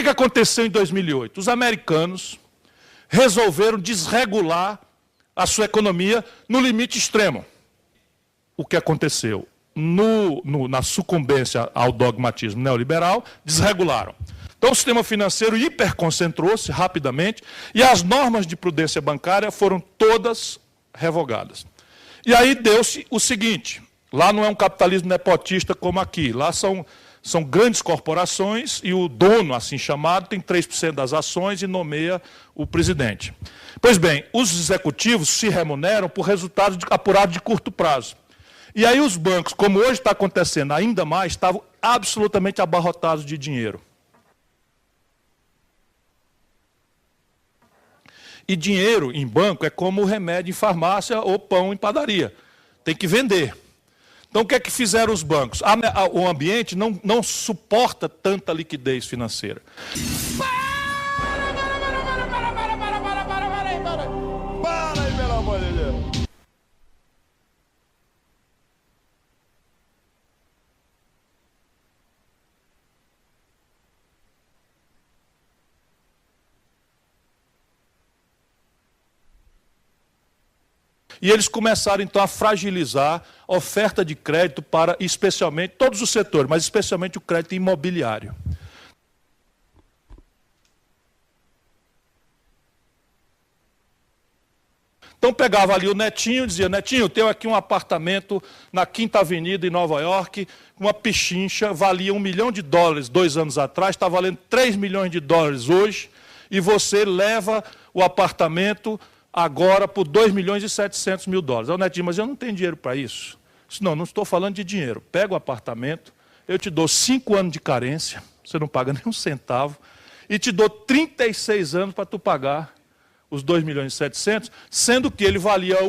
que aconteceu em 2008? Os americanos resolveram desregular a sua economia no limite extremo. O que aconteceu? Na sucumbência ao dogmatismo neoliberal, desregularam. Então o sistema financeiro hiperconcentrou-se rapidamente e as normas de prudência bancária foram todas revogadas. E aí deu-se o seguinte, lá não é um capitalismo nepotista como aqui, lá são grandes corporações e o dono, assim chamado, tem 3% das ações e nomeia o presidente. Pois bem, os executivos se remuneram por resultados apurados de curto prazo. E aí os bancos, como hoje está acontecendo ainda mais, estavam absolutamente abarrotados de dinheiro. E dinheiro em banco é como remédio em farmácia ou pão em padaria. Tem que vender. Então, o que é que fizeram os bancos? O ambiente não suporta tanta liquidez financeira. Para aí, pelo amor de Deus. E eles começaram, então, a fragilizar a oferta de crédito para, especialmente, todos os setores, mas especialmente o crédito imobiliário. Então, pegava ali o Netinho e dizia, Netinho, eu tenho aqui um apartamento na Quinta Avenida, em Nova York, uma pichincha, valia $1 milhão 2 anos atrás, está valendo $3 milhões hoje, e você leva o apartamento agora por $2 milhões e 700 mil. Aí o Netinho, mas eu não tenho dinheiro para isso. Não estou falando de dinheiro. Pega o apartamento, eu te dou 5 anos de carência, você não paga nem um centavo, e te dou 36 anos para tu pagar os 2 milhões e 700, sendo que ele valia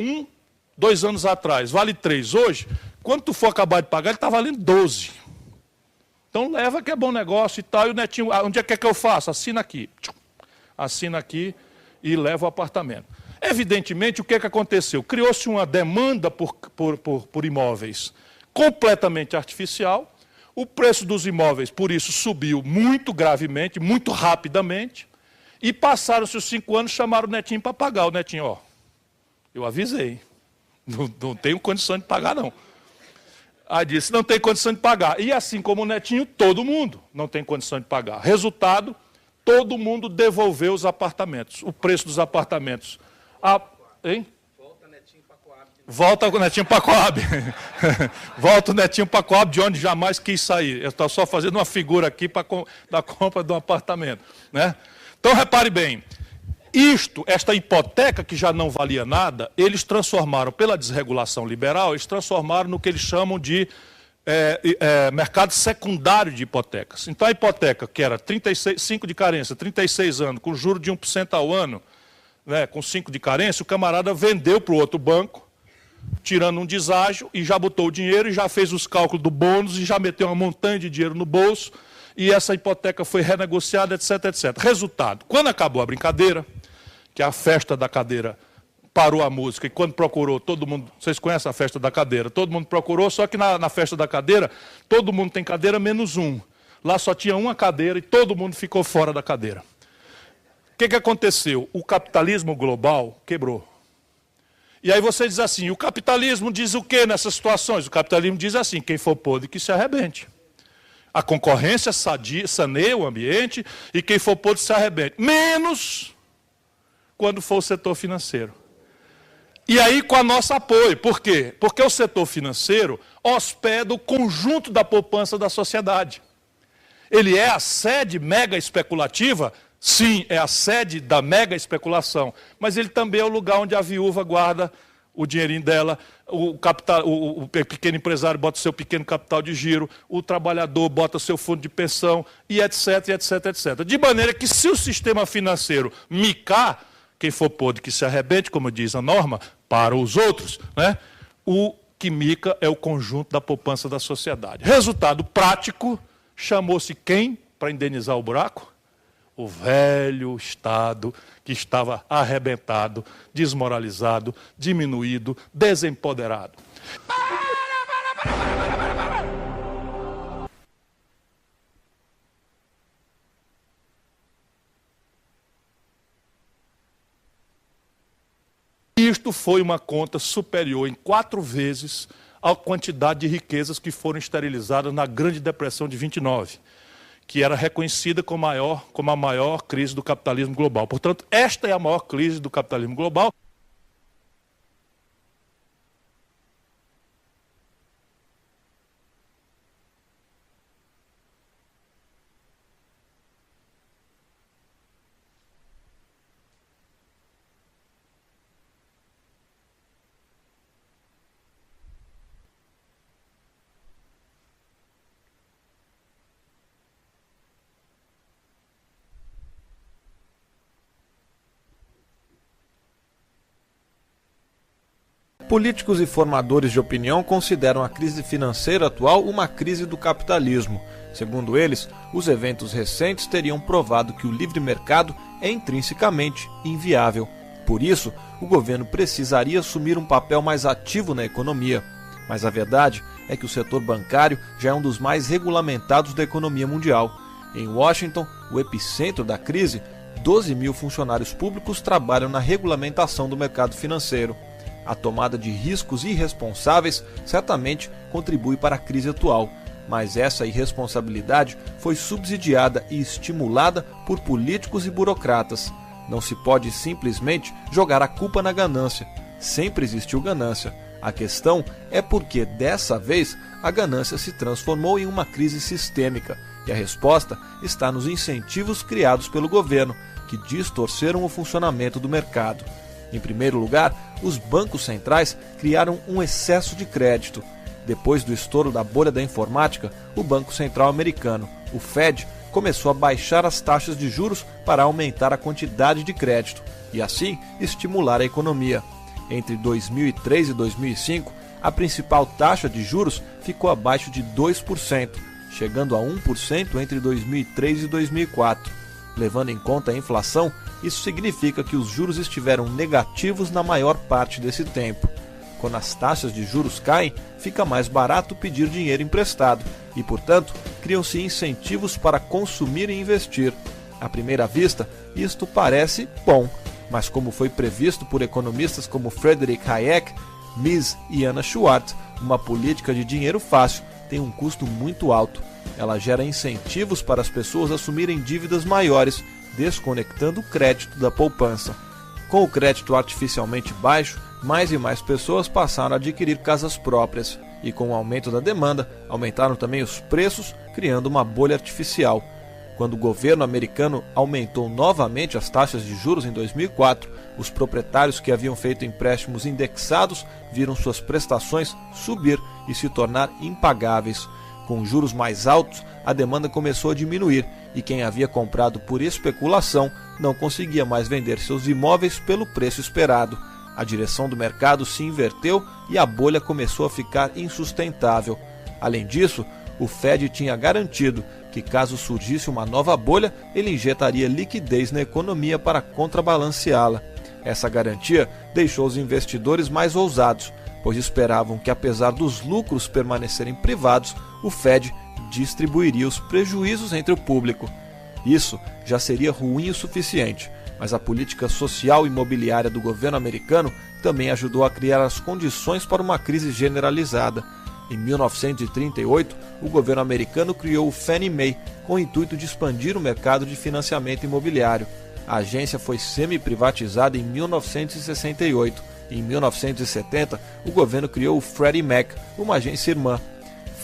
2 anos atrás, vale 3 hoje, quando tu for acabar de pagar, ele está valendo 12. Então leva que é bom negócio e tal, e o Netinho, onde é que eu faço? Assina aqui. Assina aqui e leva o apartamento. Evidentemente, o que aconteceu? Criou-se uma demanda por imóveis completamente artificial, o preço dos imóveis, por isso, subiu muito gravemente, muito rapidamente, e passaram-se os 5 anos, chamaram o Netinho para pagar. O Netinho, ó, eu avisei, não tenho condição de pagar, não. Aí disse, não tem condição de pagar. E assim como o Netinho, todo mundo não tem condição de pagar. Resultado, todo mundo devolveu os apartamentos. O preço dos apartamentos... Hein? Volta o Netinho para Coab. Volta o Netinho para Coab. Volta o Netinho para Coab, de onde jamais quis sair. Eu estou só fazendo uma figura aqui da compra de um apartamento. Né? Então, repare bem, esta hipoteca que já não valia nada, eles transformaram, pela desregulação liberal, eles transformaram no que eles chamam de mercado secundário de hipotecas. Então, a hipoteca, que era 5 de carência, 36 anos, com juro de 1% ao ano, né, com 5 de carência, o camarada vendeu para o outro banco, tirando um deságio, e já botou o dinheiro, e já fez os cálculos do bônus, e já meteu uma montanha de dinheiro no bolso, e essa hipoteca foi renegociada, etc, etc. Resultado, quando acabou a brincadeira, que a festa da cadeira parou a música, e quando procurou, todo mundo, vocês conhecem a festa da cadeira, todo mundo procurou, só que na festa da cadeira, todo mundo tem cadeira menos um. Lá só tinha uma cadeira e todo mundo ficou fora da cadeira. O que aconteceu? O capitalismo global quebrou. E aí você diz assim, o capitalismo diz o que nessas situações? O capitalismo diz assim, quem for podre que se arrebente. A concorrência saneia o ambiente e quem for podre se arrebente. Menos quando for o setor financeiro. E aí com a nosso apoio. Por quê? Porque o setor financeiro hospeda o conjunto da poupança da sociedade. Ele é a sede mega especulativa. Sim, é a sede da mega especulação, mas ele também é o lugar onde a viúva guarda o dinheirinho dela, o pequeno empresário bota o seu pequeno capital de giro, o trabalhador bota o seu fundo de pensão, e etc, etc, etc. De maneira que se o sistema financeiro micar, quem for podre que se arrebente, como diz a norma, para os outros, né? O que mica é o conjunto da poupança da sociedade. Resultado prático, chamou-se quem para indenizar o buraco? O velho Estado que estava arrebentado, desmoralizado, diminuído, desempoderado. Isto foi uma conta superior em 4 vezes à quantidade de riquezas que foram esterilizadas na Grande Depressão de 29, que era reconhecida como a maior crise do capitalismo global. Portanto, esta é a maior crise do capitalismo global. Políticos e formadores de opinião consideram a crise financeira atual uma crise do capitalismo. Segundo eles, os eventos recentes teriam provado que o livre mercado é intrinsecamente inviável. Por isso, o governo precisaria assumir um papel mais ativo na economia. Mas a verdade é que o setor bancário já é um dos mais regulamentados da economia mundial. Em Washington, o epicentro da crise, 12 mil funcionários públicos trabalham na regulamentação do mercado financeiro. A tomada de riscos irresponsáveis certamente contribui para a crise atual, mas essa irresponsabilidade foi subsidiada e estimulada por políticos e burocratas. Não se pode simplesmente jogar a culpa na ganância. Sempre existiu ganância. A questão é porque, dessa vez, a ganância se transformou em uma crise sistêmica, e a resposta está nos incentivos criados pelo governo, que distorceram o funcionamento do mercado. Em primeiro lugar, os bancos centrais criaram um excesso de crédito. Depois do estouro da bolha da informática, o Banco Central Americano, o Fed, começou a baixar as taxas de juros para aumentar a quantidade de crédito e, assim, estimular a economia. Entre 2003 e 2005, a principal taxa de juros ficou abaixo de 2%, chegando a 1% entre 2003 e 2004. Levando em conta a inflação, isso significa que os juros estiveram negativos na maior parte desse tempo. Quando as taxas de juros caem, fica mais barato pedir dinheiro emprestado e, portanto, criam-se incentivos para consumir e investir. À primeira vista, isto parece bom, mas como foi previsto por economistas como Friedrich Hayek, Mises e Anna Schwartz, uma política de dinheiro fácil tem um custo muito alto. Ela gera incentivos para as pessoas assumirem dívidas maiores, desconectando o crédito da poupança. Com o crédito artificialmente baixo, mais e mais pessoas passaram a adquirir casas próprias, e com o aumento da demanda, aumentaram também os preços, criando uma bolha artificial. Quando o governo americano aumentou novamente as taxas de juros em 2004, os proprietários que haviam feito empréstimos indexados viram suas prestações subir e se tornar impagáveis. Com juros mais altos, a demanda começou a diminuir e quem havia comprado por especulação não conseguia mais vender seus imóveis pelo preço esperado. A direção do mercado se inverteu e a bolha começou a ficar insustentável. Além disso, o Fed tinha garantido que, caso surgisse uma nova bolha, ele injetaria liquidez na economia para contrabalanceá-la. Essa garantia deixou os investidores mais ousados, pois esperavam que, apesar dos lucros permanecerem privados, o Fed distribuiria os prejuízos entre o público. Isso já seria ruim o suficiente, mas a política social e imobiliária do governo americano também ajudou a criar as condições para uma crise generalizada. Em 1938, o governo americano criou o Fannie Mae com o intuito de expandir o mercado de financiamento imobiliário. A agência foi semi-privatizada em 1968. Em 1970, o governo criou o Freddie Mac, uma agência irmã.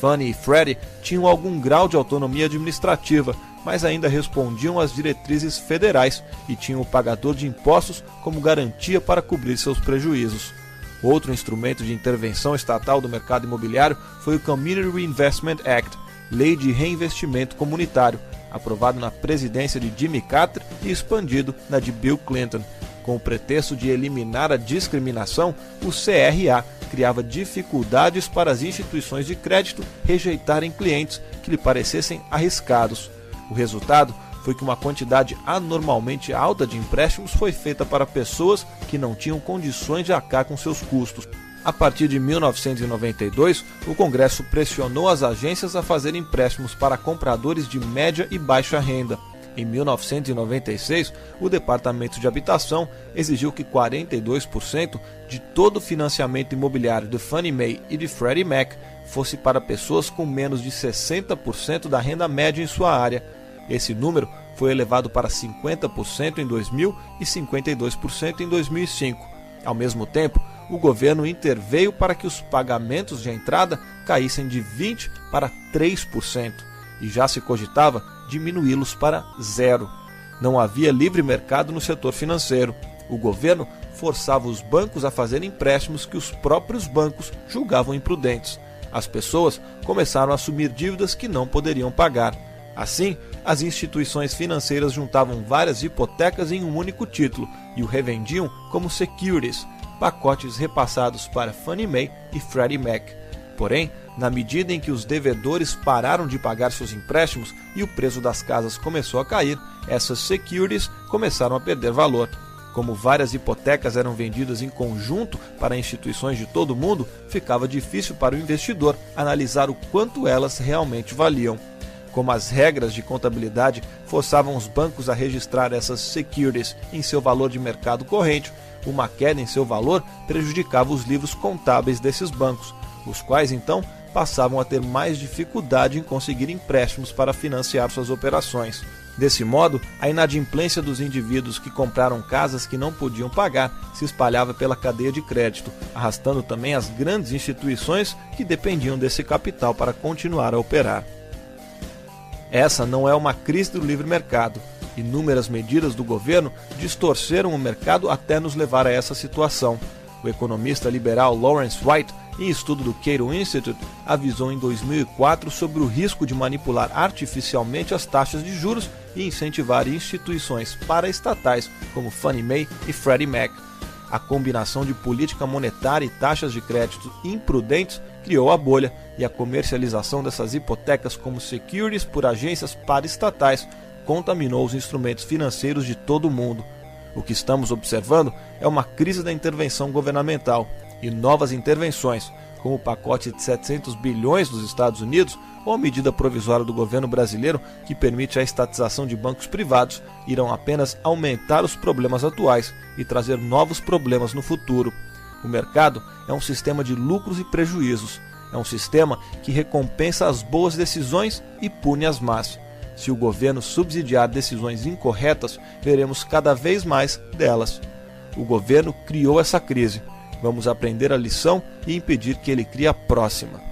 Fannie e Freddie tinham algum grau de autonomia administrativa, mas ainda respondiam às diretrizes federais e tinham o pagador de impostos como garantia para cobrir seus prejuízos. Outro instrumento de intervenção estatal do mercado imobiliário foi o Community Reinvestment Act, Lei de Reinvestimento Comunitário, aprovado na presidência de Jimmy Carter e expandido na de Bill Clinton. Com o pretexto de eliminar a discriminação, o CRA criava dificuldades para as instituições de crédito rejeitarem clientes que lhe parecessem arriscados. O resultado foi que uma quantidade anormalmente alta de empréstimos foi feita para pessoas que não tinham condições de arcar com seus custos. A partir de 1992, o Congresso pressionou as agências a fazer empréstimos para compradores de média e baixa renda. Em 1996, o Departamento de Habitação exigiu que 42% de todo o financiamento imobiliário de Fannie Mae e de Freddie Mac fosse para pessoas com menos de 60% da renda média em sua área. Esse número foi elevado para 50% em 2000 e 52% em 2005. Ao mesmo tempo, o governo interveio para que os pagamentos de entrada caíssem de 20% para 3%, e já se cogitava diminuí-los para 0%. Não havia livre mercado no setor financeiro. O governo forçava os bancos a fazer empréstimos que os próprios bancos julgavam imprudentes. As pessoas começaram a assumir dívidas que não poderiam pagar. Assim, as instituições financeiras juntavam várias hipotecas em um único título e o revendiam como securities, pacotes repassados para Fannie Mae e Freddie Mac. Porém, na medida em que os devedores pararam de pagar seus empréstimos e o preço das casas começou a cair, essas securities começaram a perder valor. Como várias hipotecas eram vendidas em conjunto para instituições de todo o mundo, ficava difícil para o investidor analisar o quanto elas realmente valiam. Como as regras de contabilidade forçavam os bancos a registrar essas securities em seu valor de mercado corrente, uma queda em seu valor prejudicava os livros contábeis desses bancos, os quais então passavam a ter mais dificuldade em conseguir empréstimos para financiar suas operações. Desse modo, a inadimplência dos indivíduos que compraram casas que não podiam pagar se espalhava pela cadeia de crédito, arrastando também as grandes instituições que dependiam desse capital para continuar a operar. Essa não é uma crise do livre mercado. Inúmeras medidas do governo distorceram o mercado até nos levar a essa situação. O economista liberal Lawrence White, em estudo do Cato Institute, avisou em 2004 sobre o risco de manipular artificialmente as taxas de juros e incentivar instituições paraestatais como Fannie Mae e Freddie Mac. A combinação de política monetária e taxas de crédito imprudentes criou a bolha, e a comercialização dessas hipotecas como securities por agências paraestatais contaminou os instrumentos financeiros de todo o mundo. O que estamos observando é uma crise da intervenção governamental, e novas intervenções, como o pacote de 700 bilhões dos Estados Unidos ou a medida provisória do governo brasileiro que permite a estatização de bancos privados, irão apenas aumentar os problemas atuais e trazer novos problemas no futuro. O mercado é um sistema de lucros e prejuízos. É um sistema que recompensa as boas decisões e pune as más. Se o governo subsidiar decisões incorretas, veremos cada vez mais delas. O governo criou essa crise. Vamos aprender a lição e impedir que ele crie a próxima.